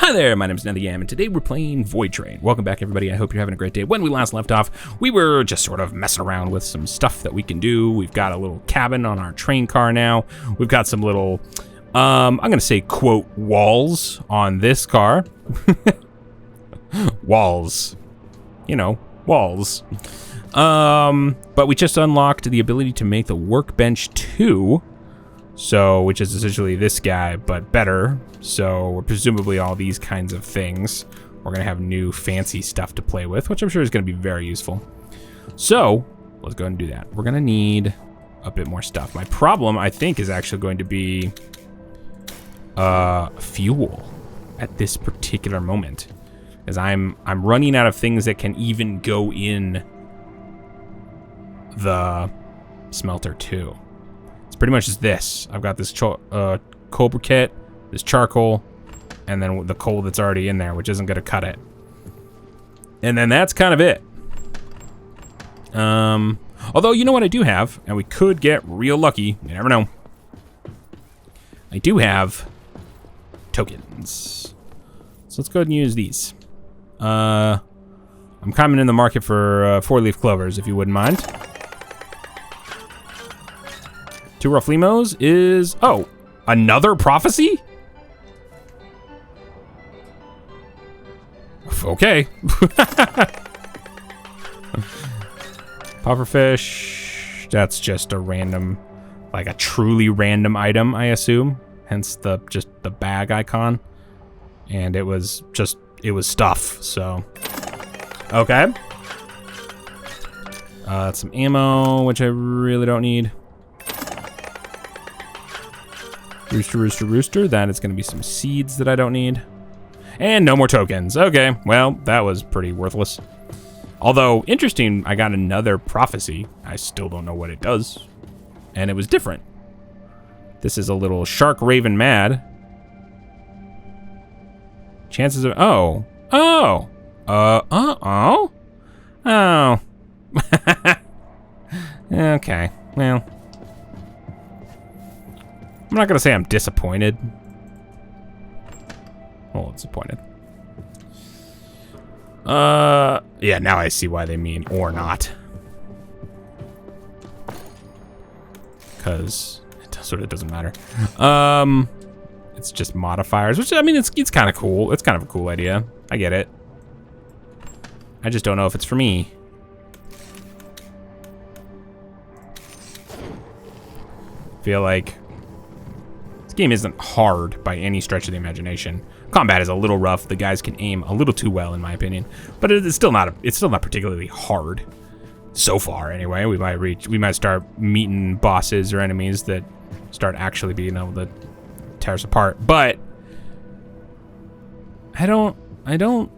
Hi there, my name is Nearga, and today we're playing Voidtrain. Welcome back, everybody. I hope you're having a great day. When we last left off, we were just sort of messing around with some stuff that we can do. We've got a little cabin on our train car now. We've got some little, I'm gonna say, quote, walls on this car. Walls. You know, walls. But we just unlocked the ability to make the workbench 2. So, which is essentially this guy, but better. So, presumably all these kinds of things. We're gonna have new fancy stuff to play with, which I'm sure is gonna be very useful. So, let's go ahead and do that. We're gonna need a bit more stuff. My problem, I think, is actually going to be fuel at this particular moment. As I'm running out of things that can even go in the smelter too. Pretty much just this. I've got this coal briquette, this charcoal, and then the coal that's already in there, which isn't gonna cut it. And then that's kind of it. Although, you know what I do have, and we could get real lucky, you never know. I do have tokens. So let's go ahead and use these. I'm coming in the market for 4-leaf clovers, if you wouldn't mind. 2 rough limos is... Oh, another prophecy? Okay. Pufferfish. That's just a random... Like a truly random item, I assume. Hence just the bag icon. And it was stuff, so... Okay. That's some ammo, which I really don't need. Rooster, rooster, rooster. That is going to be some seeds that I don't need. And no more tokens. Okay, well, that was pretty worthless. Although, interesting, I got another prophecy. I still don't know what it does. And it was different. This is a little shark raven mad. Chances of... Oh. Oh. Uh-oh. Oh. Okay, well... I'm not gonna say I'm disappointed. Oh, disappointed. Yeah, now I see why they mean or not. Cause it sort of doesn't matter. It's just modifiers, which I mean, it's kind of cool. It's kind of a cool idea. I get it. I just don't know if it's for me. Feel like game isn't hard by any stretch of the imagination. Combat is a little rough. The guys can aim a little too well, in my opinion, but it's still not particularly hard so far. Anyway, we might start meeting bosses or enemies that start actually being able to tear us apart. But I don't know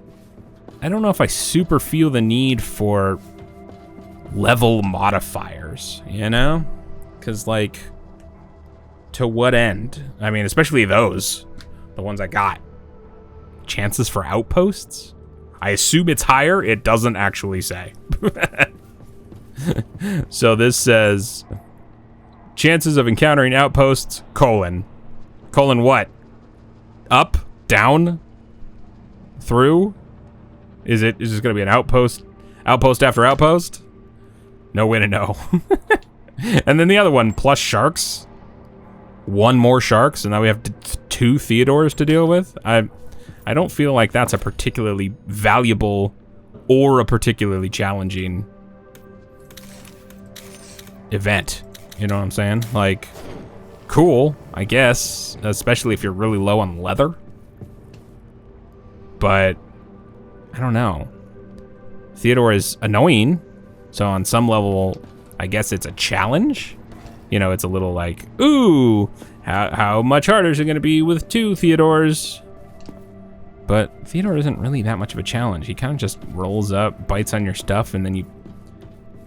if I super feel the need for level modifiers, you know, because like. To what end? I mean, especially those. The ones I got. Chances for outposts? I assume it's higher. It doesn't actually say. So this says... Chances of encountering outposts, colon. Colon what? Up? Down? Through? Is it going to be an outpost? Outpost after outpost? No way to know. And then the other one, plus sharks. 1 more sharks, and now we have 2 Theodores to deal with. I don't feel like that's a particularly valuable or a particularly challenging event. You know what I'm saying? Like, cool, I guess, especially if you're really low on leather. But, I don't know. Theodore is annoying, so on some level, I guess it's a challenge. You know, it's a little like, ooh, how much harder is it going to be with 2 Theodores? But Theodore isn't really that much of a challenge. He kind of just rolls up, bites on your stuff, and then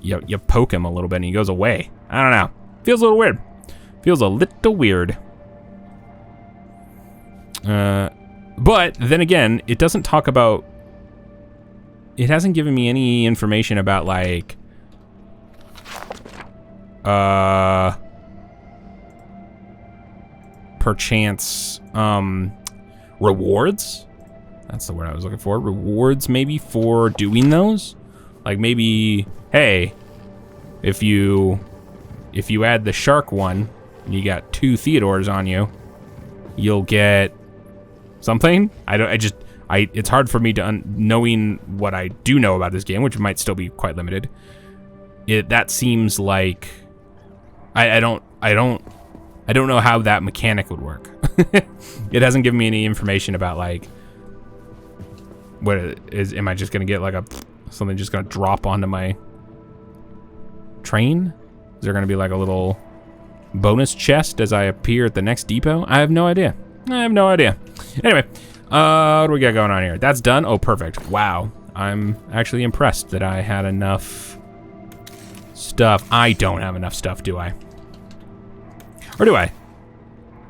you poke him a little bit and he goes away. I don't know. Feels a little weird. Feels a little weird. But then again, it doesn't talk about... It hasn't given me any information about, like... perchance rewards That's the word I was looking for. Rewards maybe for doing those? Like maybe, hey, if you add the shark one, and you got 2 Theodores on you, you'll get something? It's hard for me to, knowing what I do know about this game, which might still be quite limited. That seems like, I don't know how that mechanic would work. It hasn't given me any information about like, what am I just gonna get like something just gonna drop onto my train? Is there gonna be like a little bonus chest as I appear at the next depot? I have no idea. Anyway, what do we got going on here? That's done. Oh, perfect. Wow. I'm actually impressed that I had enough stuff. I don't have enough stuff, do I? Or do I?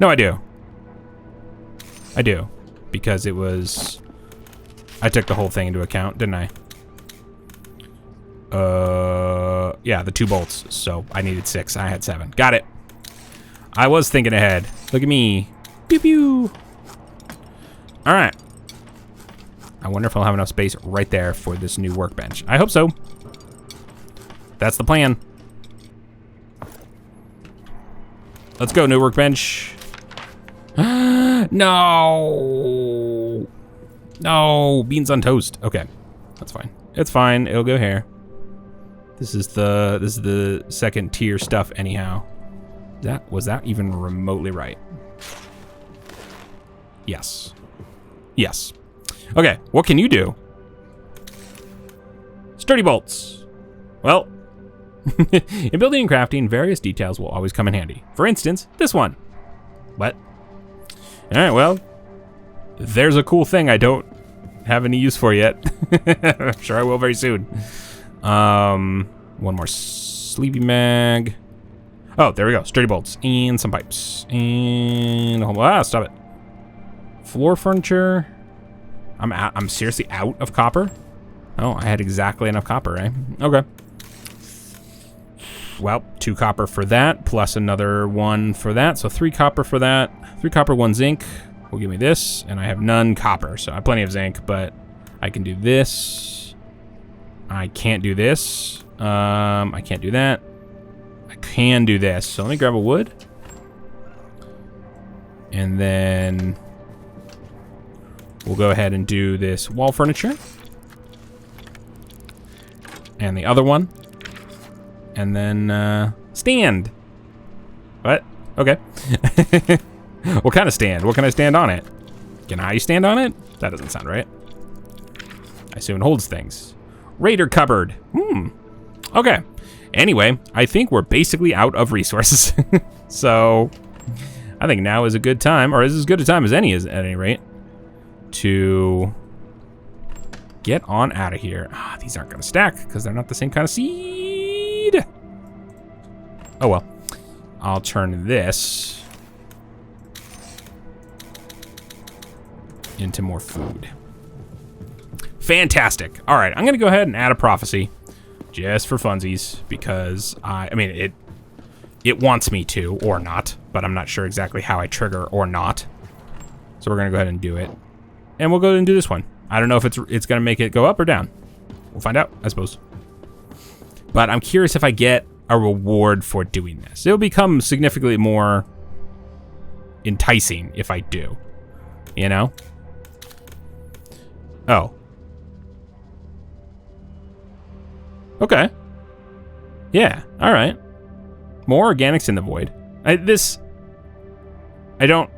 No, I do. I do. Because it was... I took the whole thing into account, didn't I? Yeah, the 2 bolts. So I needed 6. I had 7. Got it. I was thinking ahead. Look at me. Pew pew. All right. I wonder if I'll have enough space right there for this new workbench. I hope so. That's the plan. Let's go, new workbench. No. No, beans on toast. Okay, that's fine. It's fine. It'll go here. This is the second tier stuff anyhow. Was that even remotely right? Yes. Yes. Okay, what can you do? Sturdy bolts. Well, in building and crafting, various details will always come in handy. For instance, this one. What? All right, well, there's a cool thing I don't have any use for yet. I'm sure I will very soon. One more sleeping mag. Oh, there we go. Sturdy bolts and some pipes and stop it. Floor furniture. I'm seriously out of copper. Oh, I had exactly enough copper, eh? Okay. Well, 2 copper for that, plus another 1 for that. So 3 copper for that. 3 copper, 1 zinc will give me this, and I have none copper, so I have plenty of zinc, but I can do this. I can't do this. I can't do that. I can do this. So let me grab a wood. And then we'll go ahead and do this wall furniture. And the other one. And then stand. What? Okay. What kind of stand? What can I stand on it? Can I stand on it? That doesn't sound right. I assume it holds things. Raider cupboard. Okay. Anyway, I think we're basically out of resources. So I think now is a good time, or is as good a time as any is at any rate, to get on out of here. These aren't gonna stack because they're not the same kind of seed. Oh well. I'll turn this into more food. Fantastic. All right, I'm gonna go ahead and add a prophecy just for funsies because I mean, it wants me to or not, but I'm not sure exactly how I trigger or not. So we're gonna go ahead and do it. And we'll go ahead and do this one. I don't know if it's gonna make it go up or down. We'll find out, I suppose. But I'm curious if I get a reward for doing this. It'll become significantly more enticing if I do, you know? Oh. Okay. Yeah, all right. More organics in the void. I don't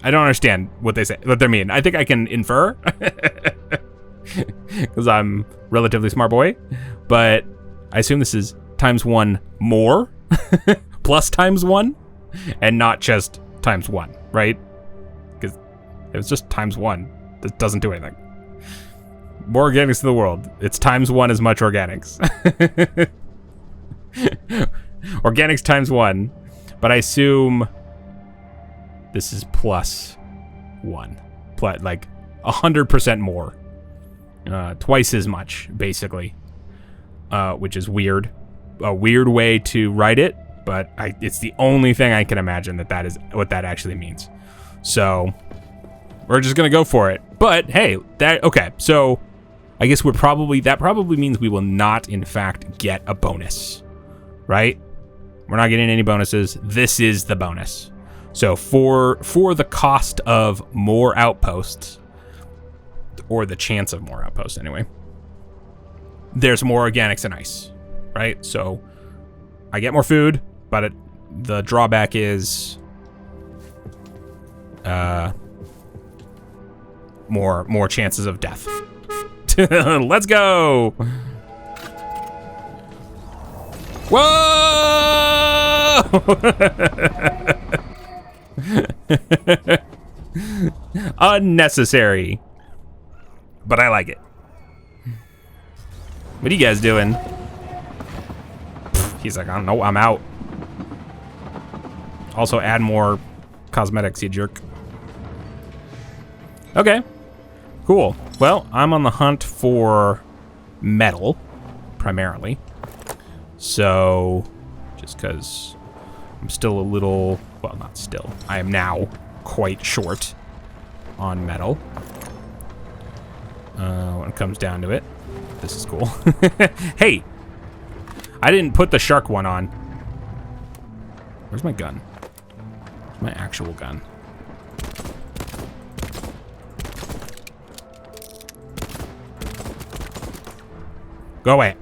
understand what they mean. I think I can infer because I'm relatively smart boy, but I assume this is ×1 more plus ×1 and not just ×1, right? Because if it's just ×1, that doesn't do anything. More organics in the world. It's ×1 as much organics. Organics ×1, but I assume this is +1, like 100% more, twice as much basically, which is weird, a weird way to write it, but it's the only thing I can imagine that is what that actually means. So We're just gonna go for it. But hey, okay, so I guess that probably means we will not, in fact, get a bonus, right? We're not getting any bonuses. This is the bonus. So for the cost of more outposts, or the chance of more outposts anyway, there's more organics and ice, right? So I get more food, but the drawback is more chances of death. Let's go. Whoa! Unnecessary, but I like it. What are you guys doing? He's like, I don't know, I'm out. Also add more cosmetics, you jerk. Okay, cool. Well, I'm on the hunt for metal, primarily. So, just because I'm still a little, well, not still, I am now quite short on metal. When it comes down to it. This is cool. Hey! I didn't put the shark one on. Where's my gun? Where's my actual gun? Go away.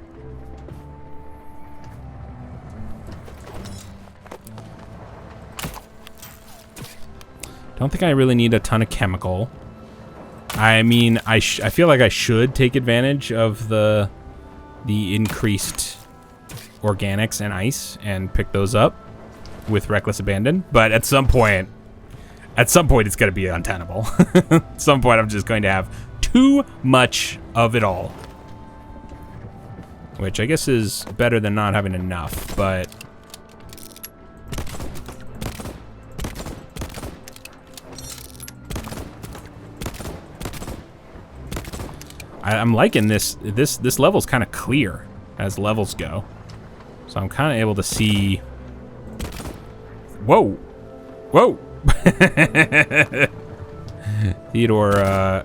Don't think I really need a ton of chemical. I mean, I feel like I should take advantage of the increased organics and ice and pick those up with reckless abandon. But at some point it's going to be untenable. At some point, I'm just going to have too much of it all, which I guess is better than not having enough. But I'm liking this. This level's kind of clear as levels go, so I'm kind of able to see. Whoa, whoa! Theodore.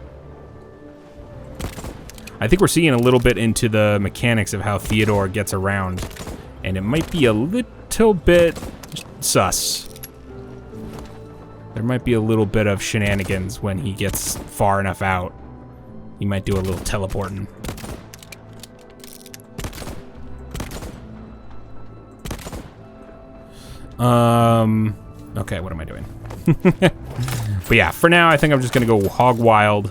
I think we're seeing a little bit into the mechanics of how Theodore gets around, and it might be a little bit sus. There might be a little bit of shenanigans when he gets far enough out. He might do a little teleporting. Okay, what am I doing? But yeah, for now, I think I'm just gonna go hog wild.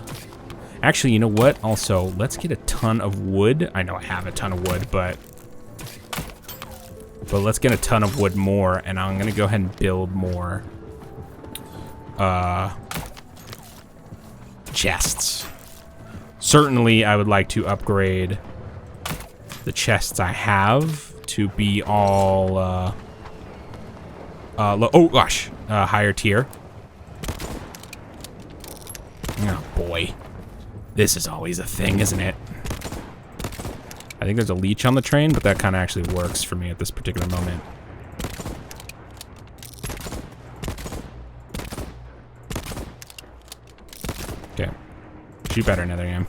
Actually, you know what? Also, let's get a ton of wood. I know I have a ton of wood, but let's get a ton of wood more, and I'm gonna go ahead and build more chests. Certainly, I would like to upgrade the chests I have to be all, oh gosh, higher tier. Oh boy. This is always a thing, isn't it? I think there's a leech on the train, but that kind of actually works for me at this particular moment. Okay. Shoot better, Nethergam.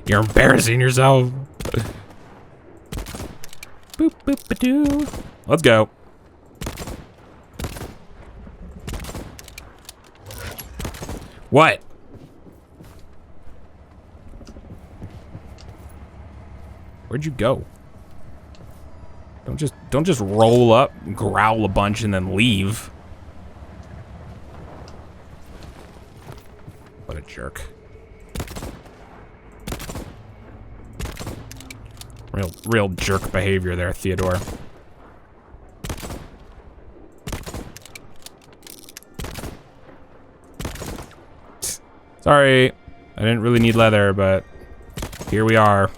You're embarrassing yourself. Boop, boop, ba-doo. Let's go. What? Where'd you go? Don't just roll up, growl a bunch, and then leave. What a jerk. Real jerk behavior there, Theodore. Sorry, I didn't really need leather, but here we are.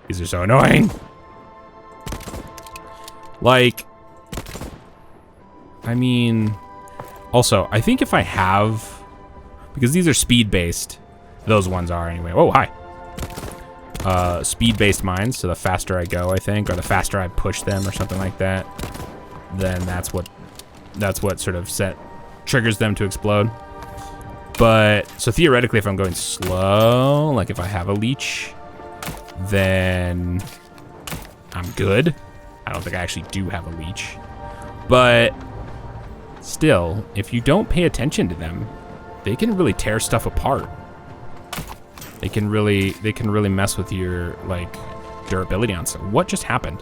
These are so annoying. Like, I mean, also, I think if I have, because these are speed-based, those ones are anyway. Oh, hi. speed-based mines, so the faster I go, I think, or the faster I push them or something like that, then that's what sort of triggers them to explode. But, so theoretically, if I'm going slow, like if I have a leech, then I'm good. I don't think I actually do have a leech. But still, if you don't pay attention to them, they can really tear stuff apart. They can really mess with your, like, durability on stuff. What just happened?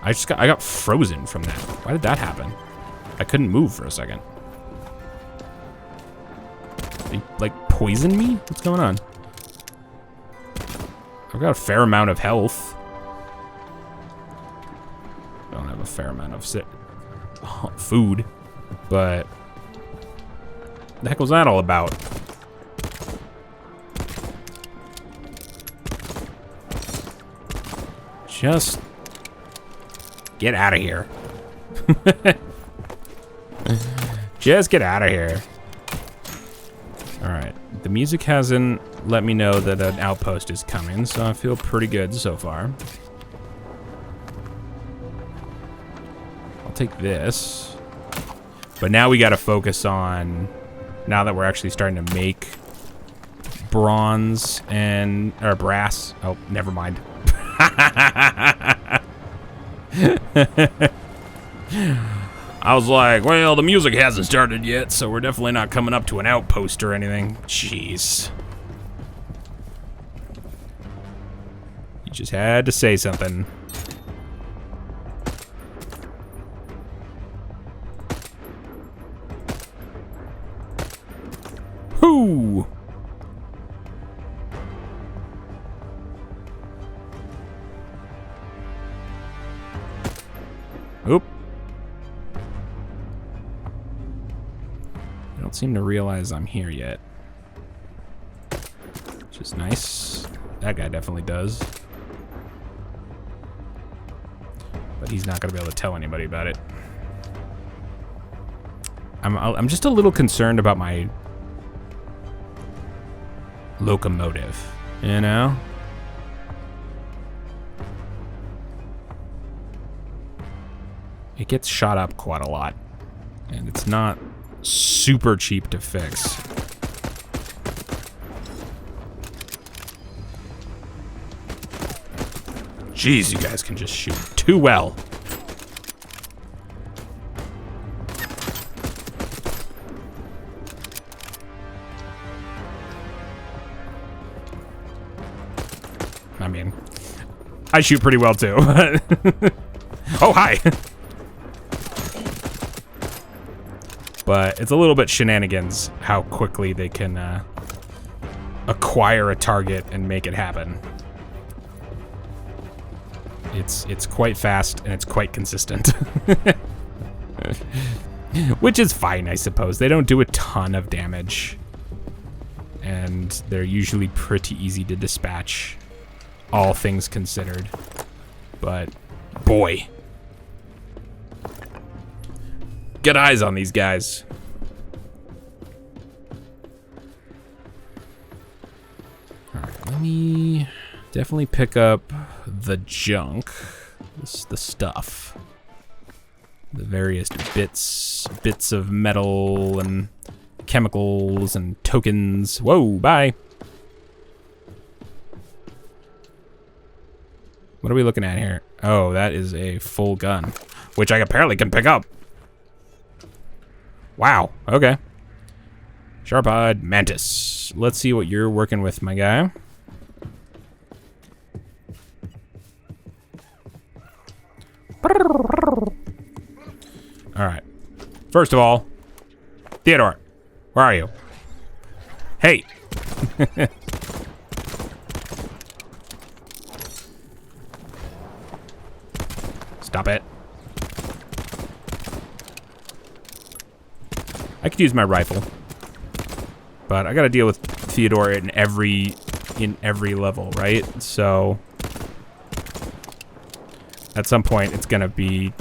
I got frozen from that. Why did that happen? I couldn't move for a second. They, like, poisoned me? What's going on? I've got a fair amount of health. I don't have a fair amount of food, but what the heck was that all about? Just get out of here. Just get out of here. All right, the music hasn't let me know that an outpost is coming, so I feel pretty good so far. I'll take this. But now we gotta focus on, now that we're actually starting to make bronze or brass. Oh, never mind. I was like, well, the music hasn't started yet, so we're definitely not coming up to an outpost or anything. Jeez. You just had to say something. Whoo! Oop. I don't seem to realize I'm here yet. Which is nice. That guy definitely does. But he's not gonna be able to tell anybody about it. I'm just a little concerned about my locomotive, you know? It gets shot up quite a lot, and it's not super cheap to fix. Jeez, you guys can just shoot too well. I mean, I shoot pretty well too. Oh, hi. But it's a little bit shenanigans how quickly they can acquire a target and make it happen. It's quite fast and it's quite consistent. Which is fine, I suppose. They don't do a ton of damage. And they're usually pretty easy to dispatch, all things considered. But boy. Get eyes on these guys. Alright, let me definitely pick up the junk. The stuff. The various bits of metal and chemicals and tokens. Whoa, bye. What are we looking at here? Oh, that is a full gun, which I apparently can pick up. Wow, okay. Sharp-eyed mantis. Let's see what you're working with, my guy. All right. First of all, Theodore, where are you? Hey. Stop it. I could use my rifle, but I gotta deal with Theodore in every level, right? So at some point it's gonna be,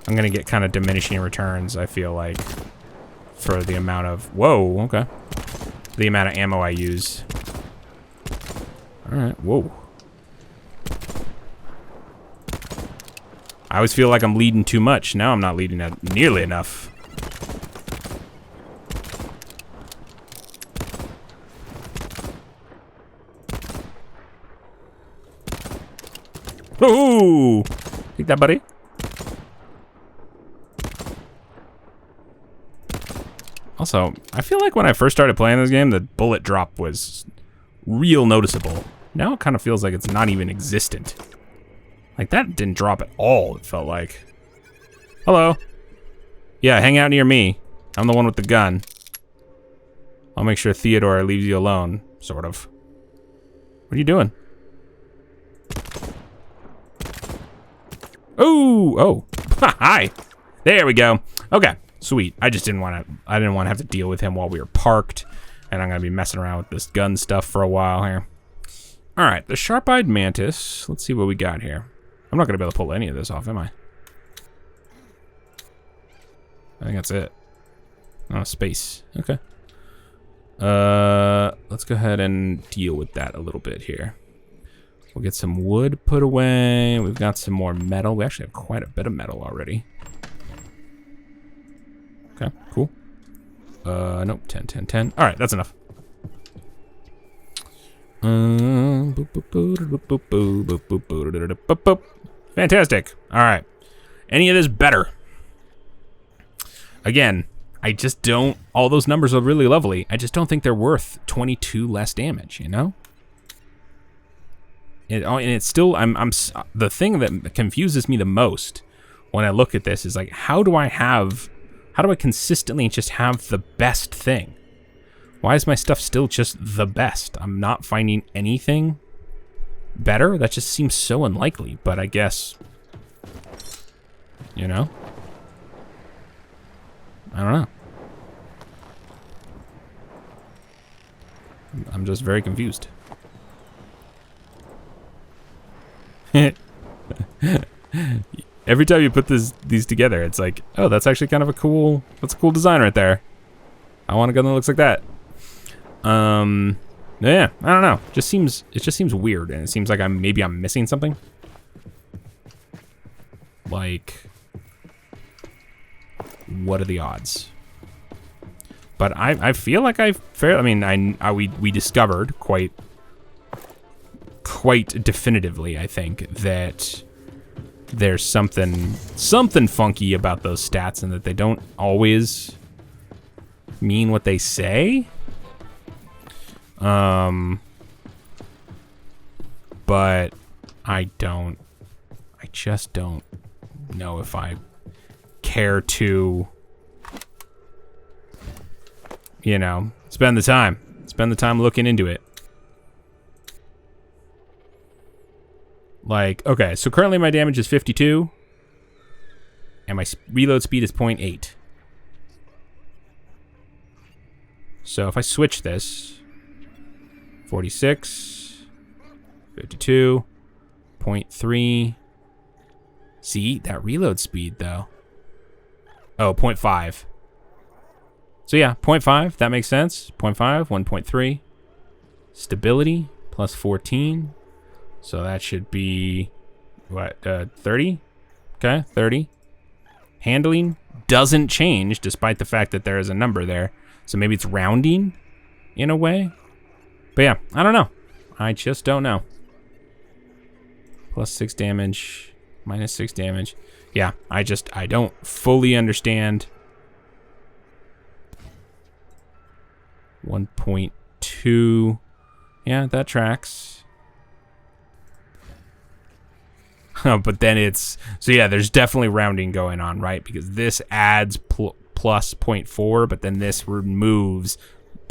I'm gonna get kind of diminishing returns, I feel like, for the amount of, whoa, okay. the amount of ammo I use. Alright, whoa. I always feel like I'm leading too much. Now I'm not leading nearly enough. Ooh! Take that, buddy. Also, I feel like when I first started playing this game, the bullet drop was real noticeable. Now it kind of feels like it's not even existent. Like, that didn't drop at all, it felt like. Hello. Yeah, hang out near me. I'm the one with the gun. I'll make sure Theodore leaves you alone, sort of. What are you doing? Ooh, oh, hi. There we go. Okay, sweet. I just didn't want to have to deal with him while we were parked, and I'm gonna be messing around with this gun stuff for a while here. All right, the sharp-eyed mantis. Let's see what we got here. I'm not gonna be able to pull any of this off, am I? I think that's it. Oh, space. Okay. Let's go ahead and deal with that a little bit here. We'll get some wood put away. We've got some more metal. We actually have quite a bit of metal already. Okay, cool. Nope, 10, 10, 10. All right, that's enough. Fantastic. All right. Any of this better? Again, I just don't, all those numbers are really lovely. I just don't think they're worth 22 less damage, you know? And it's still, the thing that confuses me the most when I look at this is like, how do I consistently just have the best thing? Why is my stuff still just the best? I'm not finding anything better? That just seems so unlikely, but I guess, you know? I don't know. I'm just very confused. Every time you put these together, it's like, oh, that's actually kind of a cool design right there. I want a gun that looks like that. Yeah, I don't know. It just seems weird, and it seems like maybe I'm missing something. Like, what are the odds? But I feel like we discovered quite definitively, I think, that there's something funky about those stats, and that they don't always mean what they say. But I just don't know if I care to, you know, spend the time looking into it. Like, okay, so currently my damage is 52, and my reload speed is 0.8. So if I switch this, 46, 52, 0.3. See, that reload speed, though. Oh, 0.5. So yeah, 0.5, that makes sense. 0.5, 1.3. Stability, plus 14. So that should be, what, 30? Okay, 30. Handling doesn't change, despite the fact that there is a number there. So maybe it's rounding, in a way. But yeah, I don't know. I just don't know. Plus 6 damage, minus 6 damage. Yeah, I don't fully understand. 1.2. Yeah, that tracks. But then it's, so yeah, there's definitely rounding going on, right? Because this adds plus 0.4, but then this removes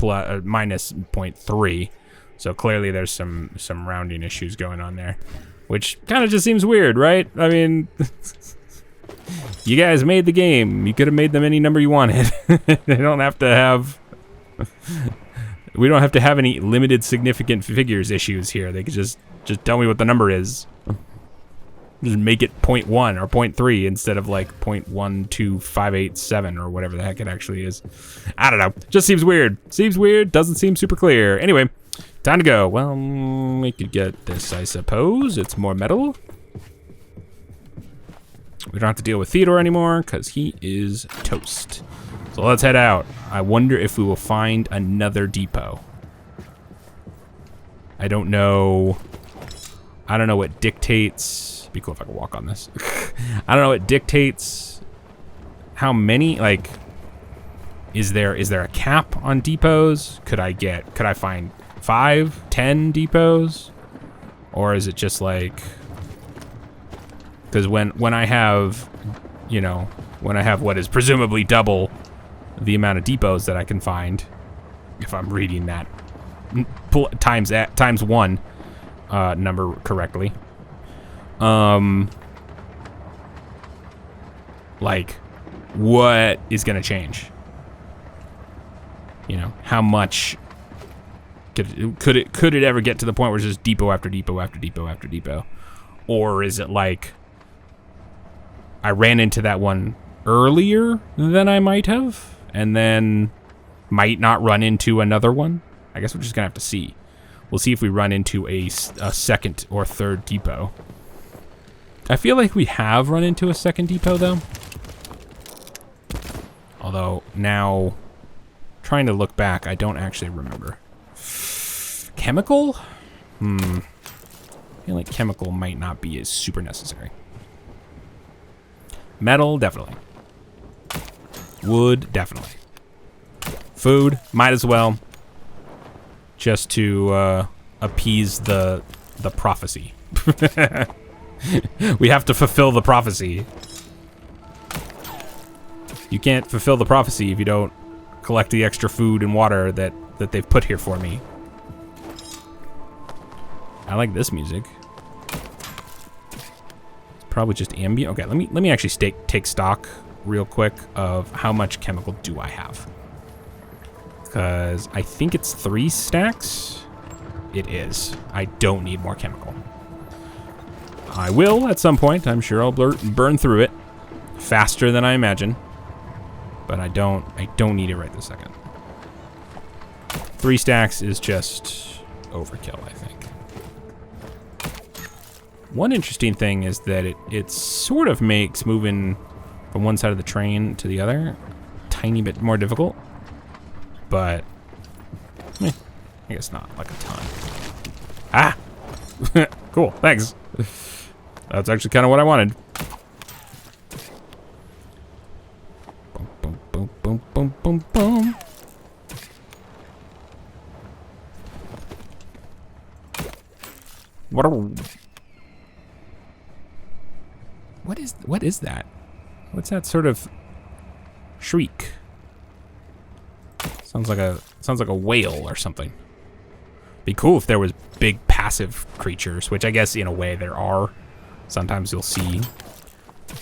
minus 0.3. So clearly there's some rounding issues going on there, which kind of just seems weird, right? I mean, you guys made the game. You could have made them any number you wanted. They don't have to have, we don't have to have any limited significant figures issues here. They could just tell me what the number is. Just make it 0.1 or 0.3 instead of like 0.12587 or whatever the heck it actually is. I don't know. Just seems weird. Seems weird. Doesn't seem super clear. Anyway, time to go. Well, we could get this, I suppose. It's more metal. We don't have to deal with Theodore anymore because he is toast. So let's head out. I wonder if we will find another depot. I don't know. I don't know what dictates. It'd be cool if I could walk on this. I don't know what dictates how many, like, is there a cap on depots? Could I find 5, 10 depots? Or is it just like, because when I have, you know, when I have what is presumably double the amount of depots that I can find, if I'm reading that times 1 number correctly, like, what is gonna change? You know, how much could it ever get to the point where it's just depot after depot after depot after depot? Or is it like I ran into that one earlier than I might have, and then might not run into another one? I guess we're just gonna have to see. We'll see if we run into a second or third depot. I feel like we have run into a second depot, though. Although, now, trying to look back, I don't actually remember. Chemical? I feel like chemical might not be as super necessary. Metal, definitely. Wood, definitely. Food, might as well. Just to appease the prophecy. We have to fulfill the prophecy. You can't fulfill the prophecy if you don't collect the extra food and water that they've put here for me. I like this music. It's probably just ambient. Okay, let me actually take stock real quick of how much chemical do I have. Because I think it's 3 stacks. It is. I don't need more chemical. I will at some point. I'm sure I'll burn through it faster than I imagine. But I don't need it right this second. 3 stacks is just overkill, I think. One interesting thing is that it sort of makes moving from one side of the train to the other a tiny bit more difficult. But, I guess not, like a ton. Ah! Cool, thanks. That's actually kind of what I wanted. Boom, boom, boom, boom, boom, boom. What is that? What's that sort of shriek? Sounds like a whale or something. Be cool if there was big passive creatures, which I guess in a way there are. Sometimes you'll see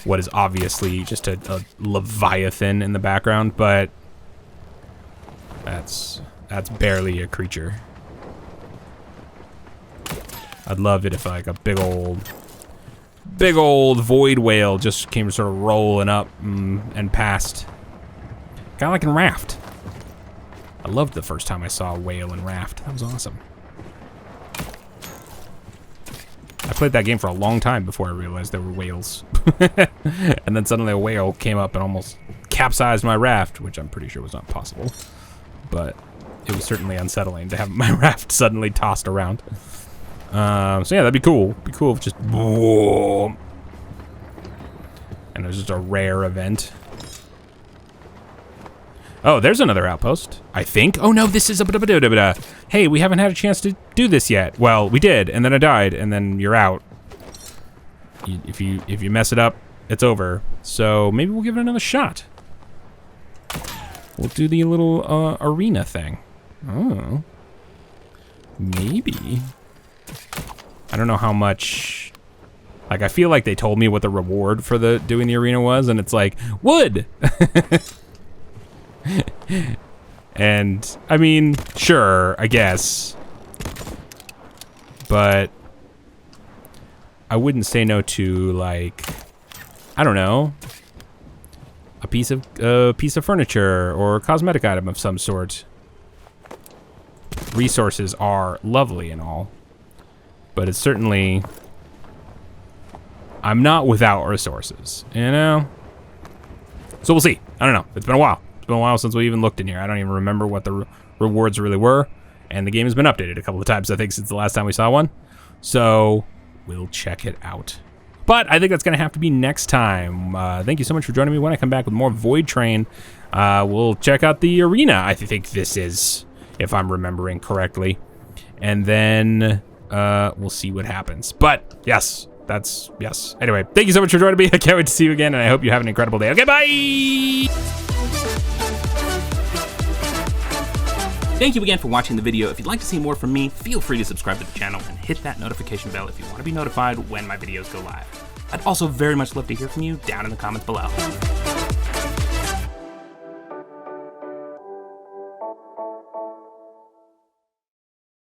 what is obviously just a leviathan in the background, but that's barely a creature. I'd love it if like a big old void whale just came sort of rolling up and passed. Kind of like in Raft. I loved the first time I saw a whale in Raft. That was awesome. I played that game for a long time before I realized there were whales. And then suddenly a whale came up and almost capsized my raft, which I'm pretty sure was not possible. But it was certainly unsettling to have my raft suddenly tossed around. So yeah, that'd be cool. Be cool if just... Whoa, and it was just a rare event. Oh, there's another outpost, I think. Oh no, this is a hey, we haven't had a chance to do this yet. Well, we did, and then I died, and then you're out. If you mess it up, it's over. So maybe we'll give it another shot. We'll do the little arena thing. Oh, maybe. I don't know how much. Like, I feel like they told me what the reward for doing the arena was, and it's like wood. And I mean, sure, I guess, but I wouldn't say no to, like, I don't know, a piece of furniture or a cosmetic item of some sort. Resources are lovely and all, but it's certainly, I'm not without resources, you know? So we'll see. I don't know. It's been a while. It's been a while since we even looked in here. I don't even remember what the rewards really were, and the game has been updated a couple of times, I think, since the last time we saw one. So we'll check it out. But I think that's going to have to be next time. Thank you so much for joining me. When I come back with more Voidtrain, we'll check out the arena, I think this is, if I'm remembering correctly. And then we'll see what happens. But yes, yes. Anyway, thank you so much for joining me. I can't wait to see you again, and I hope you have an incredible day. Okay, bye! Thank you again for watching the video. If you'd like to see more from me, feel free to subscribe to the channel and hit that notification bell if you want to be notified when my videos go live. I'd also very much love to hear from you down in the comments below.